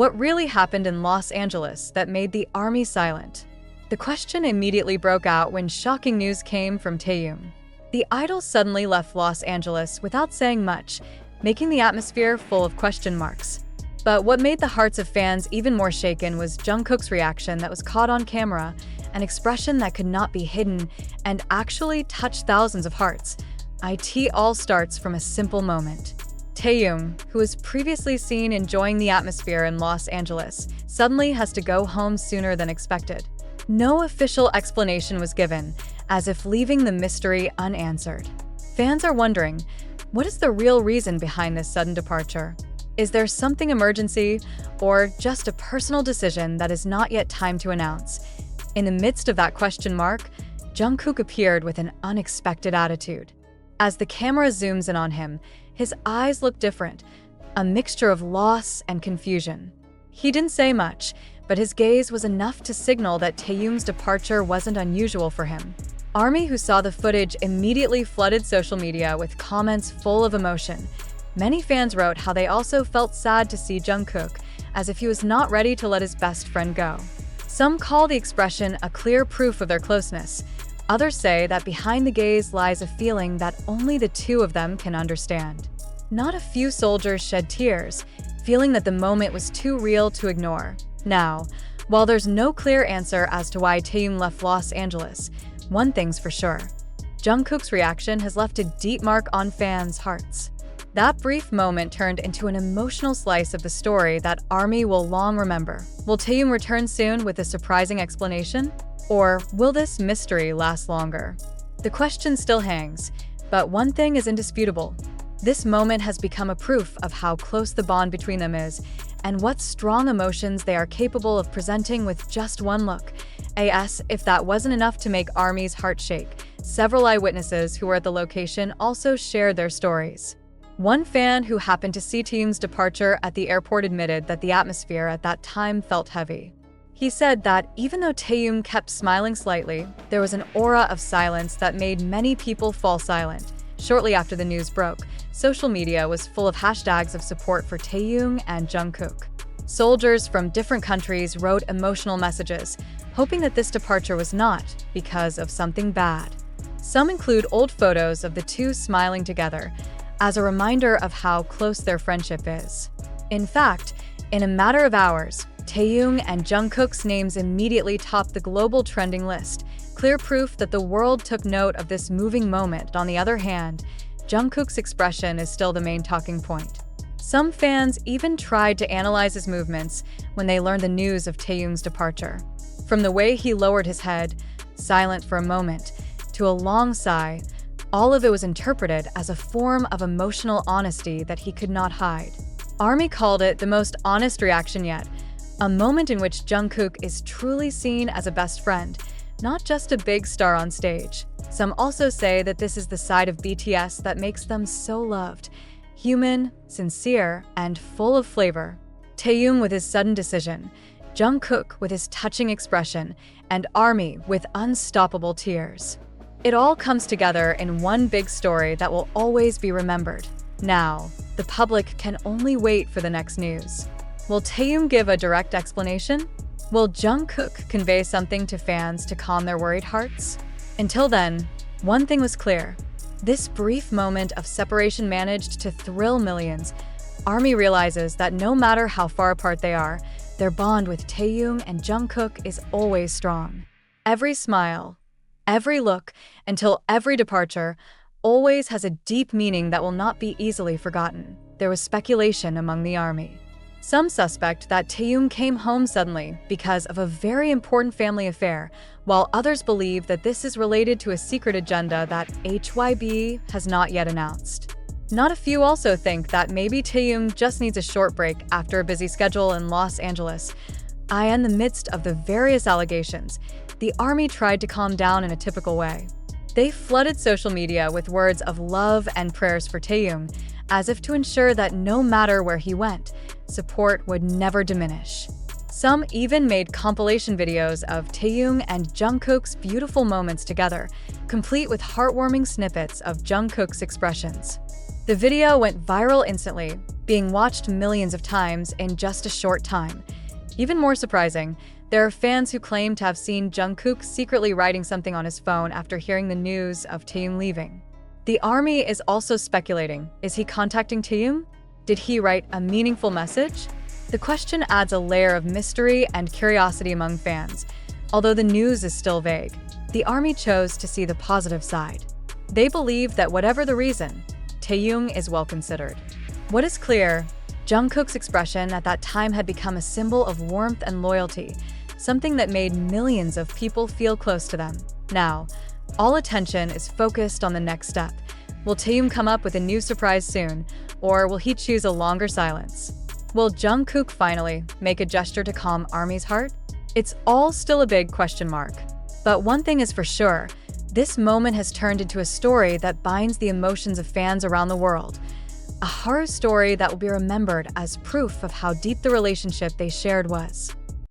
What really happened in Los Angeles that made the army silent? The question immediately broke out when shocking news came from Taehyung. The idol suddenly left Los Angeles without saying much, making the atmosphere full of question marks. But what made the hearts of fans even more shaken was Jungkook's reaction that was caught on camera, an expression that could not be hidden and actually touched thousands of hearts. It all starts from a simple moment. Taehyung, who was previously seen enjoying the atmosphere in Los Angeles, suddenly has to go home sooner than expected. No official explanation was given, as if leaving the mystery unanswered. Fans are wondering, what is the real reason behind this sudden departure? Is there something emergency, or just a personal decision that is not yet time to announce? In the midst of that question mark, Jungkook appeared with an unexpected attitude. As the camera zooms in on him, his eyes look different, a mixture of loss and confusion. He didn't say much, but his gaze was enough to signal that Taehyung's departure wasn't unusual for him. ARMY, who saw the footage, immediately flooded social media with comments full of emotion. Many fans wrote how they also felt sad to see Jungkook, as if he was not ready to let his best friend go. Some call the expression a clear proof of their closeness. Others say that behind the gaze lies a feeling that only the two of them can understand. Not a few soldiers shed tears, feeling that the moment was too real to ignore. Now, while there's no clear answer as to why Taehyung left Los Angeles, one thing's for sure. Jungkook's reaction has left a deep mark on fans' hearts. That brief moment turned into an emotional slice of the story that ARMY will long remember. Will Taehyung return soon with a surprising explanation? Or will this mystery last longer? The question still hangs, but one thing is indisputable. This moment has become a proof of how close the bond between them is and what strong emotions they are capable of presenting with just one look. If that wasn't enough to make ARMY's heart shake, several eyewitnesses who were at the location also shared their stories. One fan who happened to see Taehyung's departure at the airport admitted that the atmosphere at that time felt heavy. He said that even though Taehyung kept smiling slightly, there was an aura of silence that made many people fall silent. Shortly after the news broke, social media was full of hashtags of support for Taehyung and Jungkook. Soldiers from different countries wrote emotional messages, hoping that this departure was not because of something bad. Some include old photos of the two smiling together, as a reminder of how close their friendship is. In fact, in a matter of hours, Taehyung and Jungkook's names immediately topped the global trending list, clear proof that the world took note of this moving moment. On the other hand, Jungkook's expression is still the main talking point. Some fans even tried to analyze his movements when they learned the news of Taehyung's departure. From the way he lowered his head, silent for a moment, to a long sigh, all of it was interpreted as a form of emotional honesty that he could not hide. ARMY called it the most honest reaction yet, a moment in which Jungkook is truly seen as a best friend, not just a big star on stage. Some also say that this is the side of BTS that makes them so loved, human, sincere, and full of flavor. Taehyung with his sudden decision, Jungkook with his touching expression, and ARMY with unstoppable tears. It all comes together in one big story that will always be remembered. Now, the public can only wait for the next news. Will Taehyung give a direct explanation? Will Jungkook convey something to fans to calm their worried hearts? Until then, one thing was clear. This brief moment of separation managed to thrill millions. ARMY realizes that no matter how far apart they are, their bond with Taehyung and Jungkook is always strong. Every smile, every look, until every departure, always has a deep meaning that will not be easily forgotten. There was speculation among the ARMY. Some suspect that Taehyung came home suddenly because of a very important family affair, while others believe that this is related to a secret agenda that HYB has not yet announced. Not a few also think that maybe Taehyung just needs a short break after a busy schedule in Los Angeles. In the midst of the various allegations, the ARMY tried to calm down in a typical way. They flooded social media with words of love and prayers for Taehyung, as if to ensure that no matter where he went, support would never diminish. Some even made compilation videos of Taehyung and Jungkook's beautiful moments together, complete with heartwarming snippets of Jungkook's expressions. The video went viral instantly, being watched millions of times in just a short time. Even more surprising, there are fans who claim to have seen Jungkook secretly writing something on his phone after hearing the news of Taehyung leaving. The ARMY is also speculating, is he contacting Taehyung? Did he write a meaningful message? The question adds a layer of mystery and curiosity among fans. Although the news is still vague, the ARMY chose to see the positive side. They believe that whatever the reason, Taehyung is well considered. What is clear, Jungkook's expression at that time had become a symbol of warmth and loyalty, something that made millions of people feel close to them. Now, all attention is focused on the next step. Will Taehyung come up with a new surprise soon, or will he choose a longer silence? Will Jungkook finally make a gesture to calm ARMY's heart? It's all still a big question mark. But one thing is for sure, this moment has turned into a story that binds the emotions of fans around the world. A horror story that will be remembered as proof of how deep the relationship they shared was.